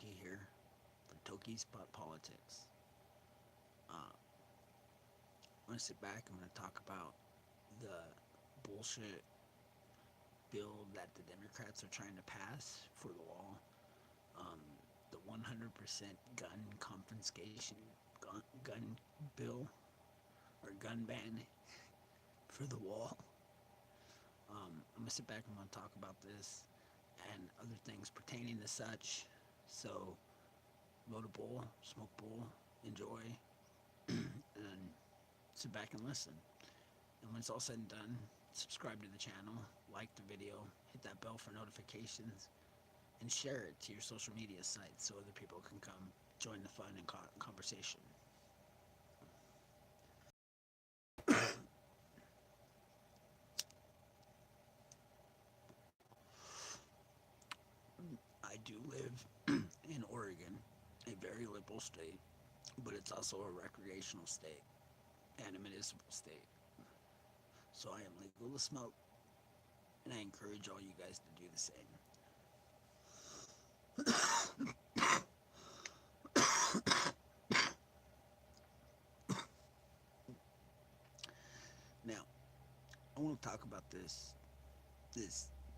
Tokey here for Tokeys Politics. I'm going to sit back. I'm going to talk about the bullshit bill that the Democrats are trying to pass for the wall. Um, the 100% gun confiscation gun bill or gun ban for the wall. I'm going to sit back and I'm going to talk about this and other things pertaining to such. So, vote a bowl, smoke bowl, enjoy, and sit back and listen. And when it's all said and done, subscribe to the channel, like the video, hit that bell for notifications, and share it to your social media sites so other people can come join the fun and conversation. I do live in Oregon, a very liberal state, but it's also a recreational state and a municipal state. So I am legal to smoke, and I encourage all you guys to do the same. Now, I want to talk about this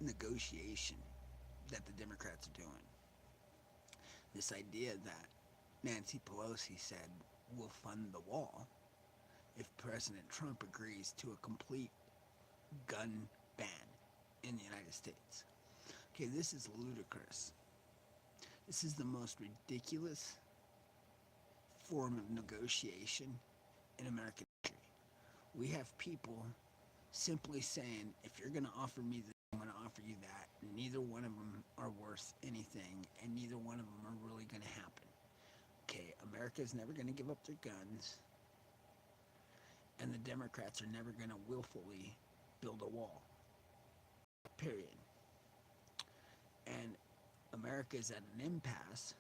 negotiation that the Democrats are doing. This idea that Nancy Pelosi said will fund the wall if President Trump agrees to a complete gun ban in the United States. Okay, this is ludicrous. This is the most ridiculous form of negotiation in American history. We have people simply saying, if you're going to offer me this, I'm going to offer you that. Neither one of them are worth anything, and neither one of them are really going to happen. Okay, America's never going to give up their guns, and the Democrats are never going to willfully build a wall. Period. And America is at an impasse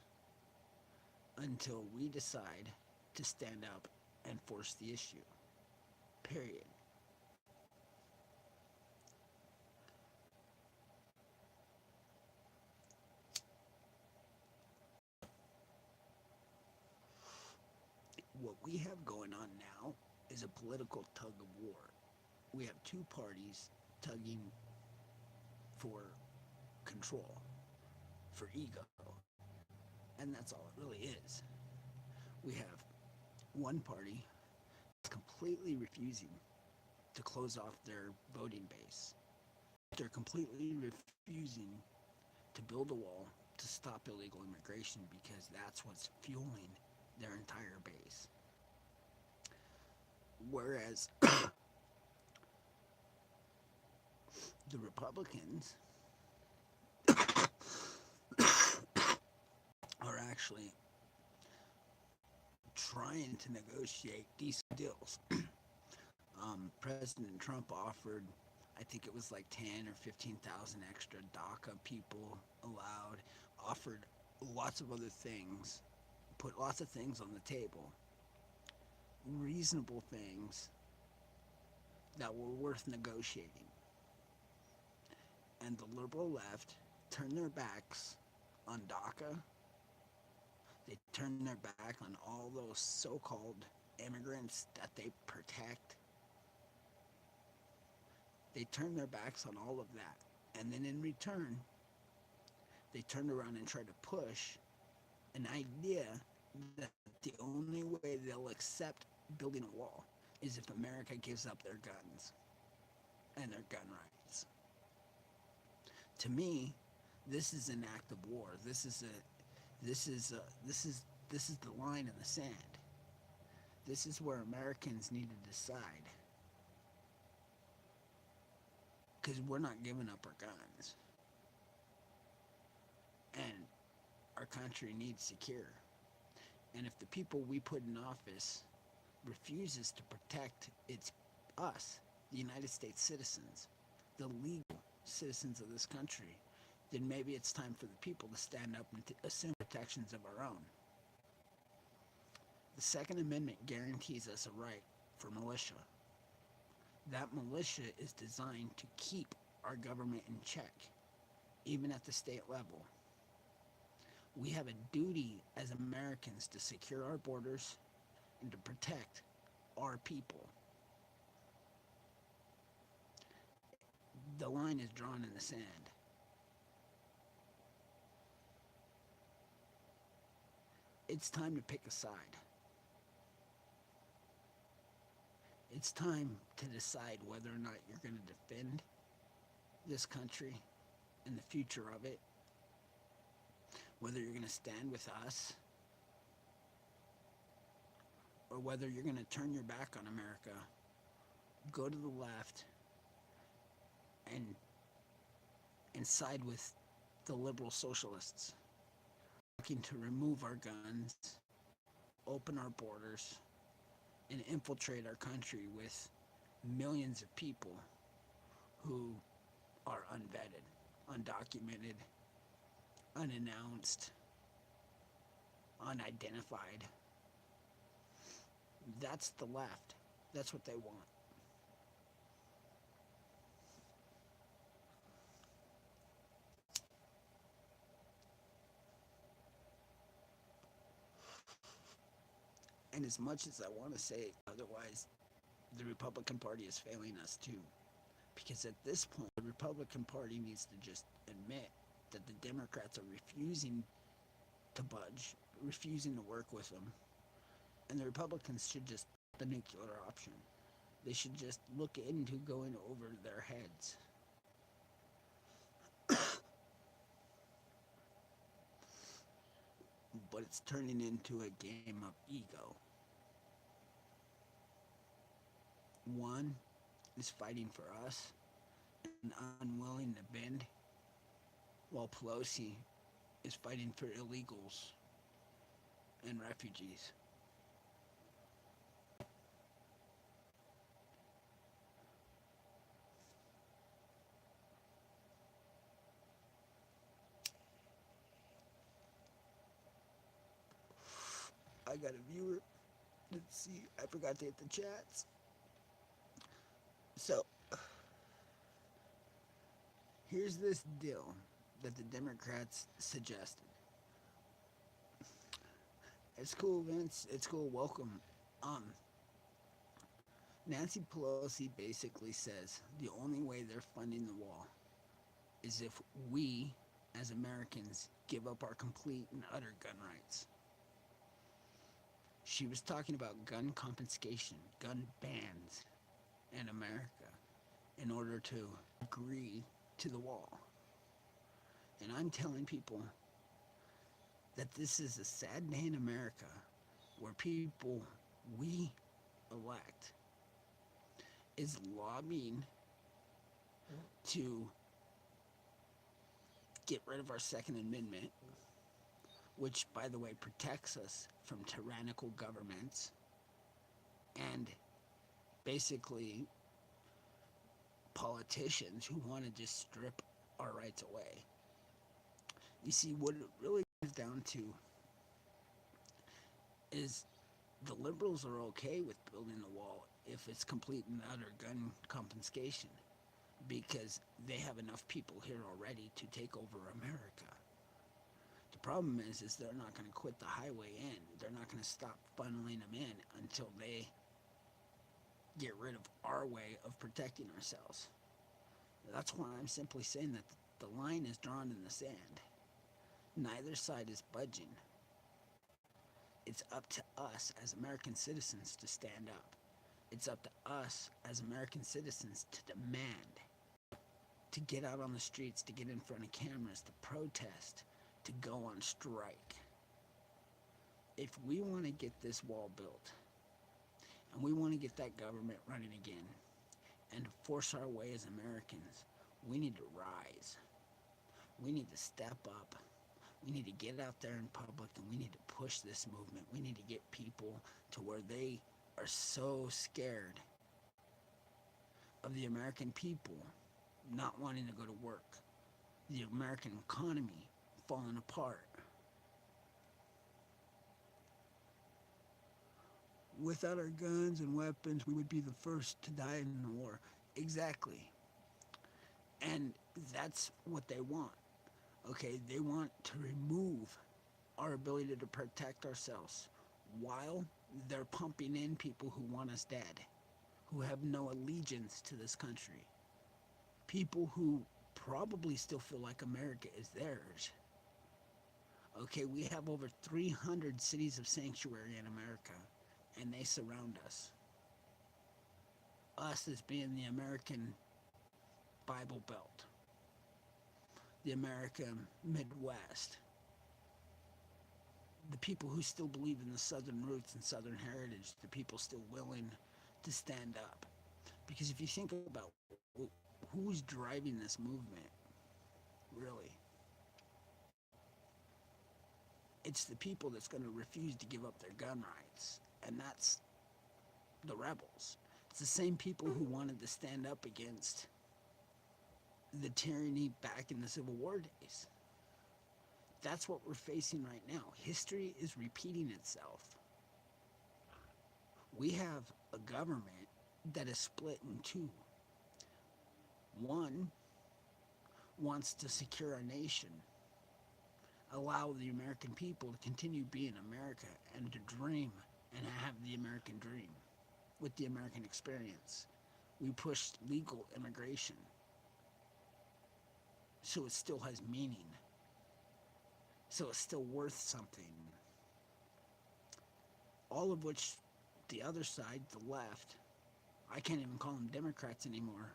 until we decide to stand up and force the issue. Period. What we have going on now is a political tug of war. We have two parties tugging for control, for ego, and that's all it really is. We have one party that's completely refusing to close off their voting base. They're completely refusing to build a wall to stop illegal immigration because that's what's fueling their entire base. Whereas the Republicans are actually trying to negotiate decent deals. President Trump offered, I think it was like 10 or 15,000 extra DACA people allowed, offered lots of other things, put lots of things on the table, reasonable things that were worth negotiating. And the liberal left turned their backs on DACA. They turned their back on all those so-called immigrants that they protect. They turned their backs on all of that. And then in return, they turned around and tried to push an idea that the only way they'll accept building a wall is if America gives up their guns and their gun rights. To me, this is an act of war. This is the line in the sand. This is where Americans need to decide, because we're not giving up our guns, and our country needs secure. And if the people we put in office refuses to protect us, the United States citizens, the legal citizens of this country, then maybe it's time for the people to stand up and assume protections of our own. The Second Amendment guarantees us a right for militia. That militia is designed to keep our government in check, even at the state level. We have a duty as Americans to secure our borders and to protect our people. The line is drawn in the sand. It's time to pick a side. It's time to decide whether or not you're going to defend this country and the future of it, whether you're going to stand with us, or whether you're going to turn your back on America, go to the left, and side with the liberal socialists, looking to remove our guns, open our borders, and infiltrate our country with millions of people who are unvetted, undocumented, unannounced, unidentified. That's the left. That's what they want. And as much as I want to say otherwise, the Republican Party is failing us too. Because at this point, the Republican Party needs to just admit that the Democrats are refusing to budge, refusing to work with them. And the Republicans should just the nuclear option. They should just look into going over their heads. But it's turning into a game of ego. One is fighting for us and unwilling to bend, while Pelosi is fighting for illegals and refugees. I got a viewer. Let's see. I forgot to hit the chats. So, here's this deal that the Democrats suggested. It's cool, Vince. It's cool. Welcome. Um, Nancy Pelosi basically says the only way they're funding the wall is if we, as Americans, give up our complete and utter gun rights. She was talking about gun confiscation, gun bans in America in order to agree to the wall. And I'm telling people that this is a sad day in America where people we elect is lobbying to get rid of our Second Amendment, which, by the way, protects us from tyrannical governments and basically politicians who want to just strip our rights away. You see, what it really comes down to is the liberals are okay with building the wall if it's complete and utter gun confiscation because they have enough people here already to take over America. The problem is they're not going to quit the highway in. They're not going to stop funneling them in until they get rid of our way of protecting ourselves. That's why I'm simply saying that the line is drawn in the sand. Neither side is budging. It's up to us as American citizens to stand up. It's up to us as American citizens to demand, to get out on the streets, to get in front of cameras, to protest, to go on strike. If we want to get this wall built, and we want to get that government running again, and to force our way as Americans, we need to rise. We need to step up. We need to get out there in public, and we need to push this movement. We need to get people to where they are so scared of the American people not wanting to go to work, the American economy falling apart. Without our guns and weapons, we would be the first to die in the war. Exactly. And that's what they want. Okay, they want to remove our ability to protect ourselves while they're pumping in people who want us dead, who have no allegiance to this country, people who probably still feel like America is theirs. Okay, we have over 300 cities of sanctuary in America, and they surround us. Us as being the American Bible Belt, the American Midwest, the people who still believe in the Southern roots and Southern heritage, the people still willing to stand up. Because if you think about who's driving this movement, really, it's the people that's going to refuse to give up their gun rights, and that's the rebels. It's the same people who wanted to stand up against the tyranny back in the Civil War days. That's what we're facing right now. History is repeating itself. We have a government that is split in two. One wants to secure our nation, allow the American people to continue being America and to dream and have the American dream with the American experience. We pushed legal immigration so it still has meaning, so it's still worth something. All of which the other side, the left, I can't even call them Democrats anymore,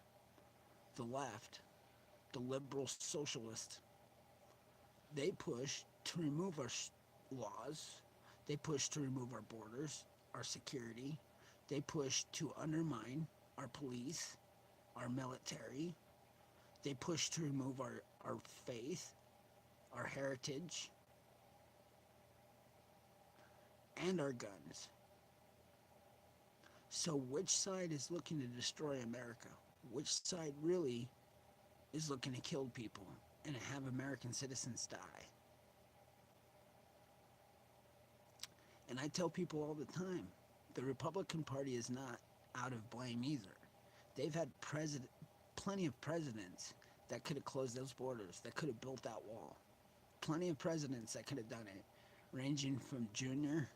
the left, the liberal socialist, they push to remove our laws, they push to remove our borders, our security, they push to undermine our police, our military, they push to remove our faith, our heritage, and our guns. So which side is looking to destroy America? Which side really is looking to kill people and have American citizens die? And I tell people all the time, the Republican Party is not out of blame either. They've had plenty of presidents that could have closed those borders, that could have built that wall. Plenty of presidents that could have done it, ranging from junior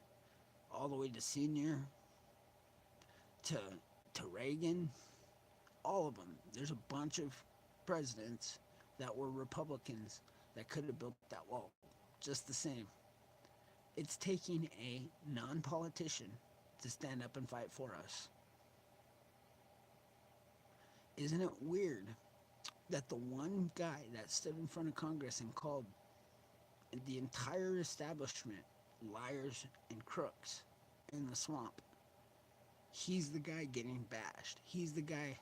all the way to senior to Reagan, all of them. There's a bunch of presidents that were Republicans that could have built that wall just the same. It's taking a non-politician to stand up and fight for us. Isn't it weird that the one guy that stood in front of Congress and called the entire establishment liars and crooks in the swamp, he's the guy getting bashed. He's the guy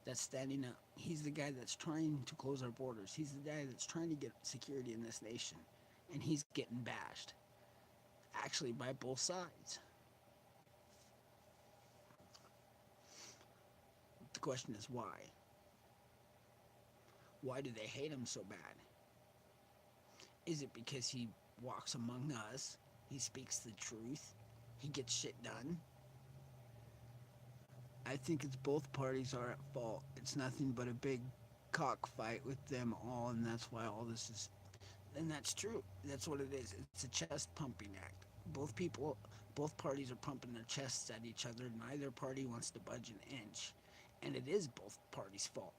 that's standing up. He's the guy that's trying to close our borders. He's the guy that's trying to get security in this nation. And he's getting bashed. Actually, by both sides. The question is why? Why do they hate him so bad? Is it because he walks among us? He speaks the truth? He gets shit done? I think it's both parties are at fault. It's nothing but a big cockfight with them all, and that's why all this is. And that's true. That's what it is. It's a chest pumping act. Both parties are pumping their chests at each other. Neither party wants to budge an inch. And it is both parties' fault.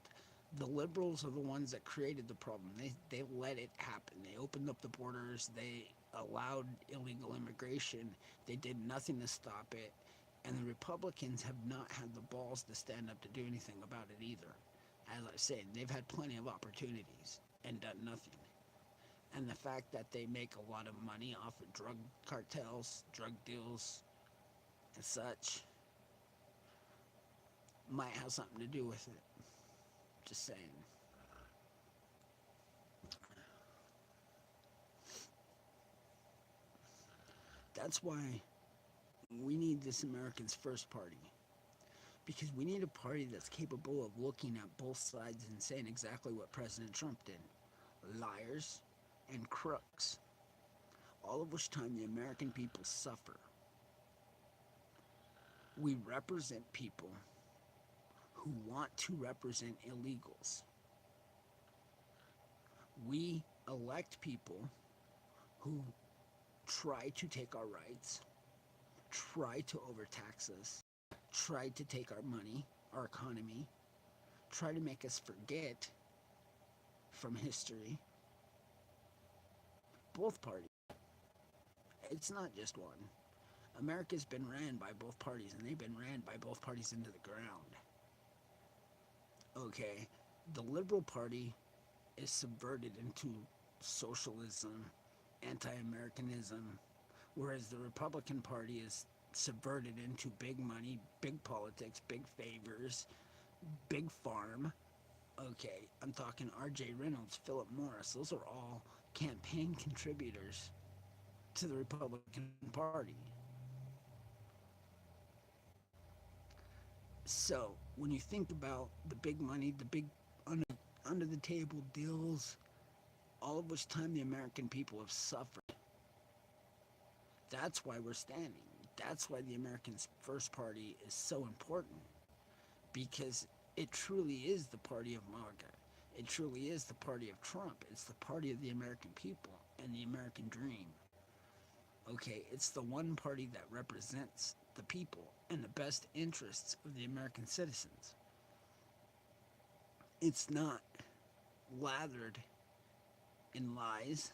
The liberals are the ones that created the problem. They let it happen. They opened up the borders. They allowed illegal immigration. They did nothing to stop it. And the Republicans have not had the balls to stand up to do anything about it either. As I said, they've had plenty of opportunities and done nothing. And the fact that they make a lot of money off of drug cartels, drug deals, and such might have something to do with it. Just saying. That's why we need this America's First Party. Because we need a party that's capable of looking at both sides and saying exactly what President Trump did. Liars and crooks. All of which time the American people suffer. We represent people who want to represent illegals. We elect people who try to take our rights, try to overtax us, try to take our money, our economy, try to make us forget from history. Both parties. It's not just one. America's been ran by both parties, and they've been ran by both parties into the ground. Okay, the Liberal Party is subverted into socialism, anti-Americanism, whereas the Republican Party is subverted into big money, big politics, big favors, big farm. Okay, I'm talking R.J. Reynolds, Philip Morris. Those are all campaign contributors to the Republican Party. So, when you think about the big money, the big under the table deals, all of which time the American people have suffered, that's why we're standing. That's why the American First Party is so important, because it truly is the party of MAGA. It truly is the party of Trump. It's the party of the American people and the American dream. Okay, it's the one party that represents the people and the best interests of the American citizens. It's not lathered in lies,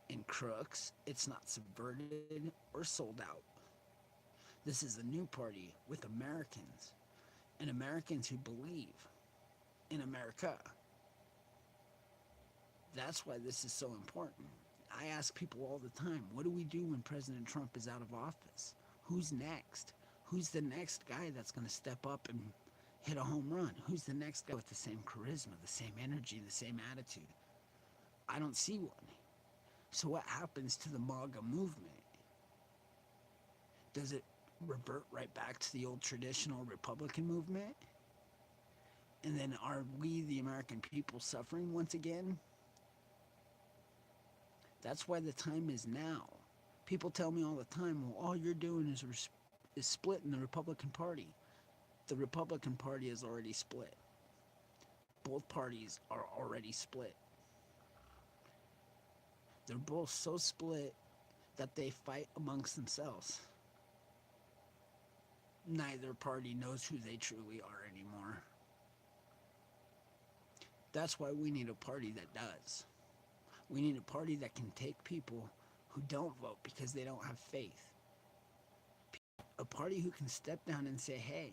in crooks. It's not subverted or sold out. This is a new party with Americans, and Americans who believe in America. That's why this is so important. I ask people all the time, what do we do when President Trump is out of office? Who's next? Who's the next guy that's going to step up and hit a home run? Who's the next guy with the same charisma, the same energy, the same attitude? I don't see one. So what happens to the MAGA movement? Does it revert right back to the old traditional Republican movement? And then are we, the American people, suffering once again? That's why the time is now. People tell me all the time, well, all you're doing is splitting the Republican Party. The Republican Party is already split. Both parties are already split. They're both so split that they fight amongst themselves. Neither party knows who they truly are anymore. That's why we need a party that does. We need a party that can take people who don't vote because they don't have faith. A party who can step down and say, hey,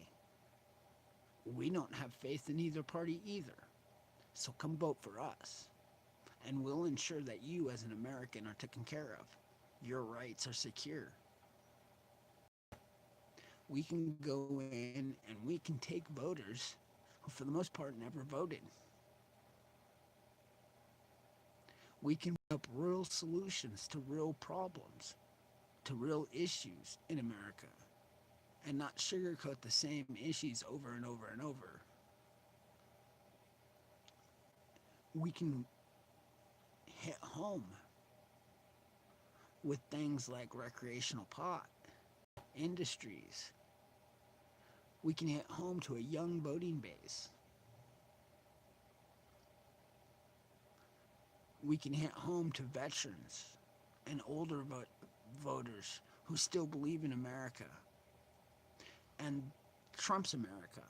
we don't have faith in either party either. So come vote for us. And we'll ensure that you as an American are taken care of. Your rights are secure. We can go in and we can take voters who for the most part never voted. We can put up real solutions to real problems, to real issues in America, and not sugarcoat the same issues over and over and over. We can hit home with things like recreational pot, industries. We can hit home to a young voting base. We can hit home to veterans and older voters who still believe in America and Trump's America.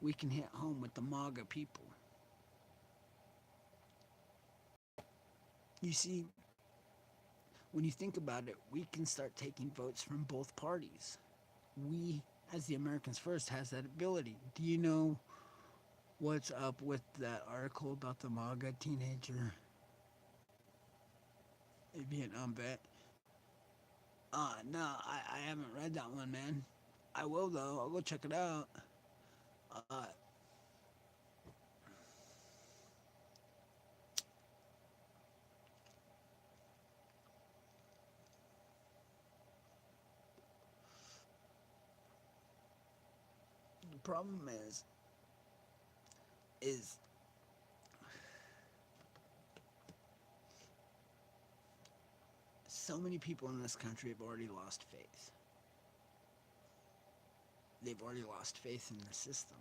We can hit home with the MAGA people. You see, when you think about it, we can start taking votes from both parties. We, as the Americans First, has that ability. Do you know what's up with that article about the MAGA teenager, a Vietnam vet? No, I haven't read that one, man. I will, though. I'll go check it out. Uh, the problem is so many people in this country have already lost faith. They've already lost faith in the system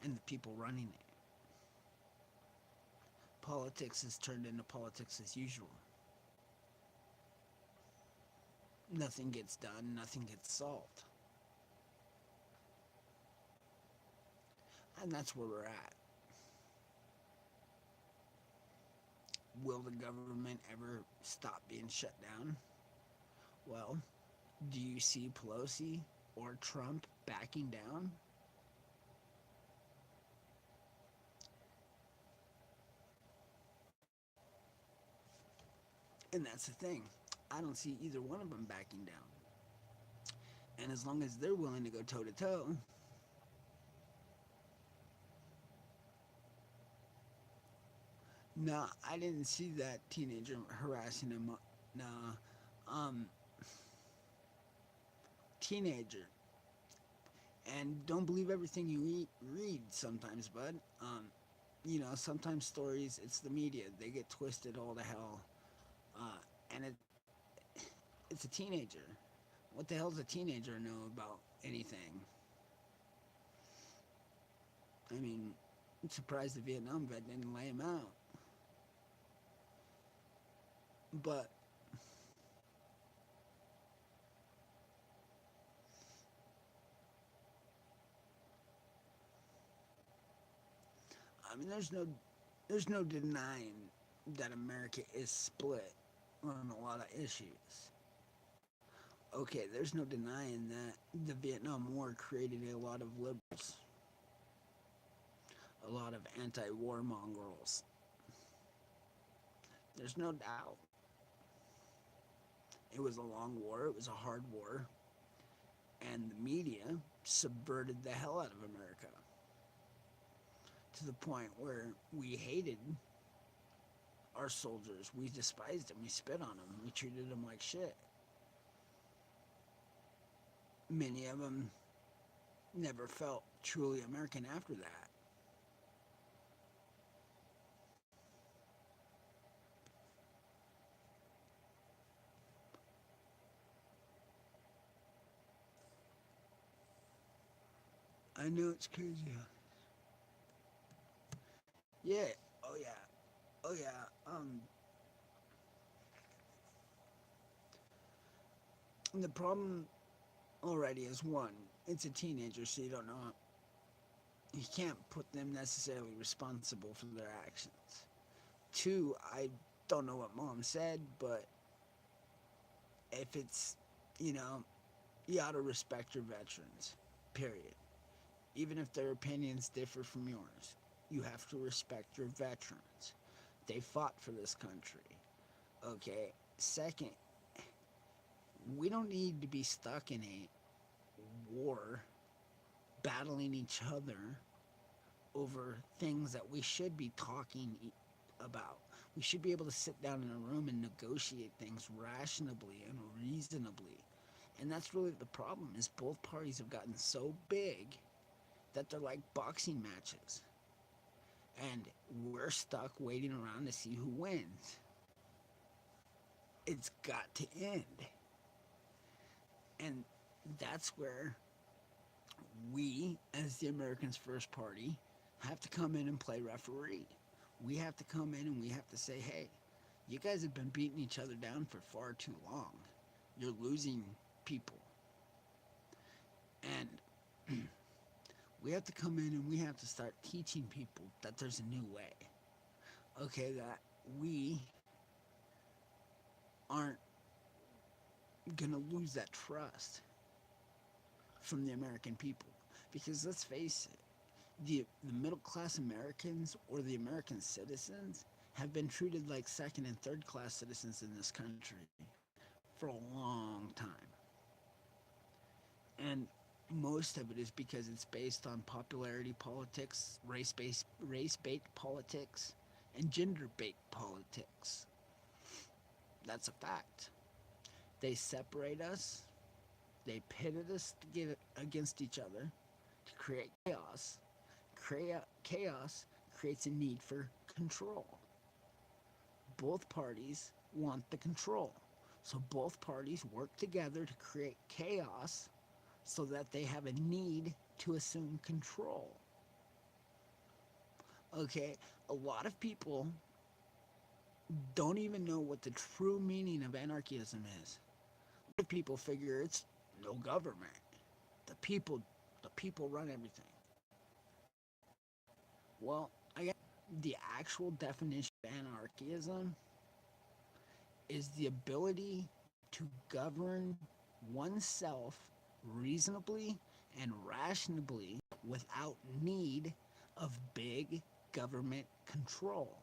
and the people running it. Politics has turned into politics as usual. Nothing gets done, nothing gets solved. And that's where we're at. Will the government ever stop being shut down? Well, do you see Pelosi or Trump backing down? And that's the thing. I don't see either one of them backing down. And as long as they're willing to go toe to toe, nah, I didn't see that teenager harassing him. Nah, um, teenager. And don't believe everything you read sometimes, bud. Sometimes stories, it's the media. They get twisted all to hell. And it's a teenager. What the hell does a teenager know about anything? I mean, I'm surprised the Vietnam vet didn't lay him out. But I mean, there's no denying that America is split on a lot of issues. Okay, there's no denying that the Vietnam War created a lot of liberals, a lot of anti-war mongrels. There's no doubt. It was a long war, it was a hard war, and the media subverted the hell out of America to the point where we hated our soldiers. We despised them. We spit on them. We treated them like shit. Many of them never felt truly American after that. I know it's crazy. Yeah. Oh yeah. Oh yeah. The problem already is one. It's a teenager, so you don't know. You can't put them necessarily responsible for their actions. Two, I don't know what mom said, but if it's, you know, you ought to respect your veterans. Period. Even if their opinions differ from yours, you have to respect your veterans. They fought for this country. Okay. Second, we don't need to be stuck in a war battling each other over things that we should be talking about. We should be able to sit down in a room and negotiate things rationally and reasonably. And that's really the problem is both parties have gotten so big that they're like boxing matches. And we're stuck waiting around to see who wins. It's got to end. And that's where we, as the Americans' First Party, have to come in and play referee. We have to come in and we have to say, hey, you guys have been beating each other down for far too long. You're losing people. And we have to come in and we have to start teaching people that there's a new way. Okay, that we aren't going to lose that trust from the American people. Because let's face it, the middle class Americans or the American citizens have been treated like second and third class citizens in this country for a long time. And most of it is because it's based on popularity politics, race-based politics, and gender-based politics. That's a fact. They separate us, they pitted us to get against each other to create chaos. Chaos creates a need for control. Both parties want the control. So both parties work together to create chaos so that they have a need to assume control. Okay, a lot of people don't even know what the true meaning of anarchism is. People figure it's no government. The people, the people run everything. Well, I guess the actual definition of anarchism is the ability to govern oneself reasonably and rationally without need of big government control.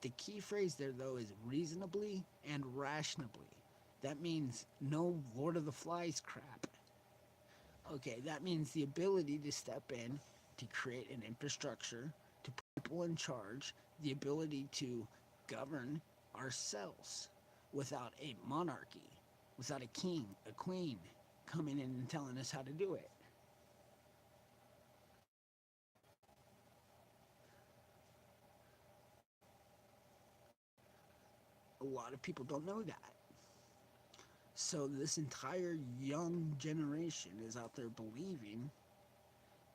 The key phrase there, though, is reasonably and rationally. That means no Lord of the Flies crap. Okay, that means the ability to step in, to create an infrastructure, to put people in charge, the ability to govern ourselves without a monarchy, without a king, a queen coming in and telling us how to do it. A lot of people don't know that. So this entire young generation is out there believing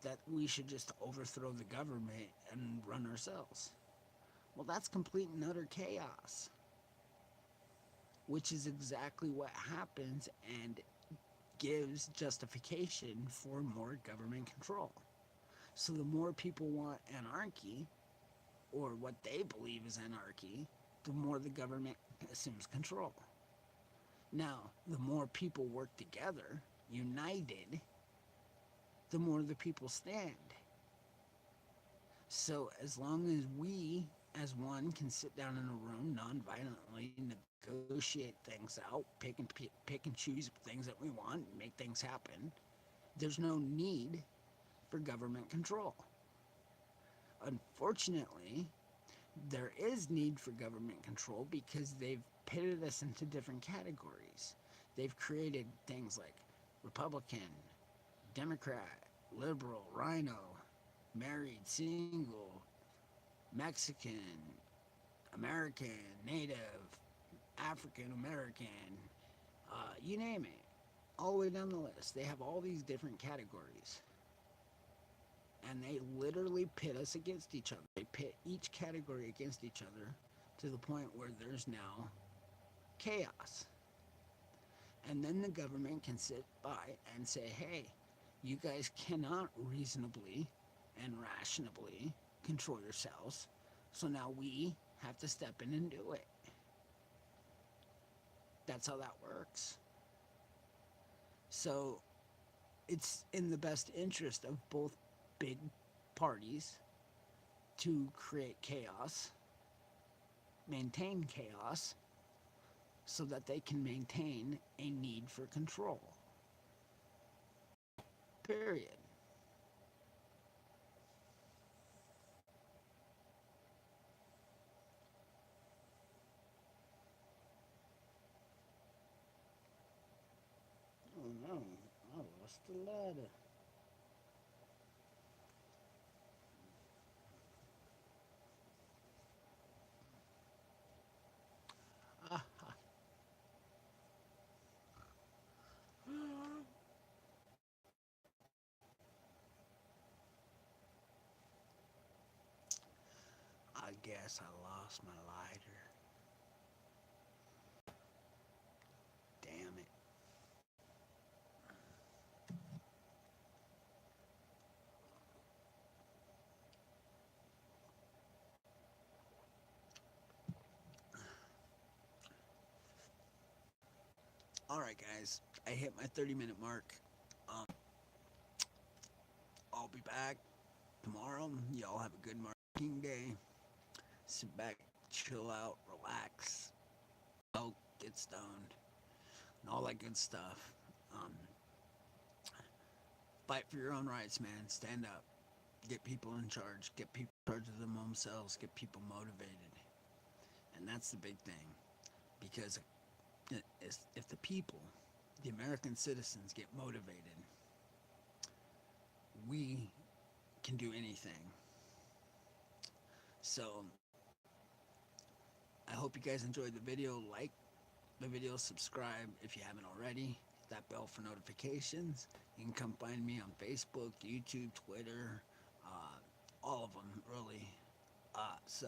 that we should just overthrow the government and run ourselves. Well, that's complete and utter chaos, which is exactly what happens and gives justification for more government control. So the more people want anarchy, or what they believe is anarchy, the more the government assumes control. Now, the more people work together, united, the more the people stand. So as long as we, as one, can sit down in a room non-violently, negotiate things out, pick and choose things that we want, make things happen, there's no need for government control. Unfortunately, there is need for government control because they've pitted us into different categories. They've created things like Republican, Democrat, liberal, rhino, married, single, Mexican, American, Native, African American, you name it, all the way down the list. They have all these different categories. And they literally pit us against each other. They pit each category against each other to the point where there's now chaos. And then the government can sit by and say, hey, you guys cannot reasonably and rationally control yourselves. So now we have to step in and do it. That's how that works. So it's in the best interest of both big parties to create chaos, maintain chaos, so that they can maintain a need for control. Period. Oh no, I lost the ladder. Ah, I guess I lost my lighter. Damn it. Alright, guys, I hit my 30-minute mark. Um, I'll be back tomorrow. Y'all have a good marking day. Sit back, chill out, relax, smoke, get stoned, and all that good stuff. Um, Fight for your own rights, man. Stand up. Get people in charge. Get people in charge of them themselves. Get people motivated. And that's the big thing. Because if the people, the American citizens, get motivated, we can do anything. So, I hope you guys enjoyed the video. Like the video, subscribe if you haven't already. Hit that bell for notifications. You can come find me on Facebook, YouTube, Twitter, all of them, really. So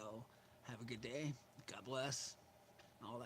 have a good day. God bless.